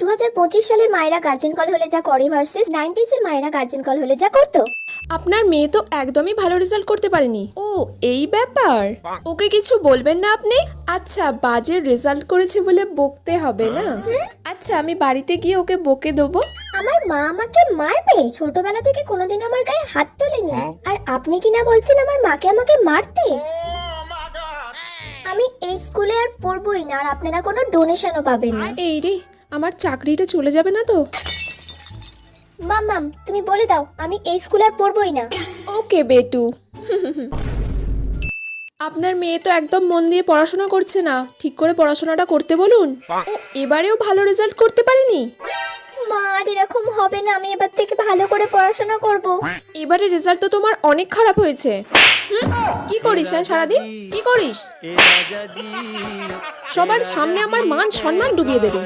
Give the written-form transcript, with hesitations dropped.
2025 সালের মায়েরা guardian call হলে যা করে ভার্সেস 90s এর মায়েরা গার্জেন কল হলে যা করতো। আপনার মেয়ে তো একদমই ভালো রেজাল্ট করতে পারেনি। ও এই ব্যাপার, ওকে কিছু বলবেন না আপনি? আচ্ছা, বাজে রেজাল্ট করেছে বলে বকতে হবে না। আচ্ছা, আমি বাড়িতে গিয়ে ওকে বকে দেবো। আমার মা আমাকে মারবে? ছোটবেলা থেকে কোনোদিন আমার গায়ে হাত তোলেনি। আর আপনি কি না বলছেন আমার মাকে আমাকে মারতে? আমি এই স্কুলে আর পড়বই না, আর আপনারা কোনো ডোনেশনও পাবেন না। এই রে, আমার চাকরিটা চলে যাবে না তো? মাম তুমি বলে দাও আমি এই স্কুলে আর পড়বই না। ওকে বেটু। আপনার মেয়ে তো একদম মন দিয়ে পড়াশোনা করছে না, ঠিক করে পড়াশোনাটা করতে বলুন। ও এবারেও ভালো রেজাল্ট করতে পারেনি। মা আর এরকম হবে না, আমি এবার থেকে ভালো করে পড়াশোনা করব। এবারে রেজাল্ট তো তোমার অনেক খারাপ হয়েছে। কি করিস হ্যাঁ সারাদিন? কি করিস? সবার সামনে আমার মান সম্মান ডুবিয়ে দেবে।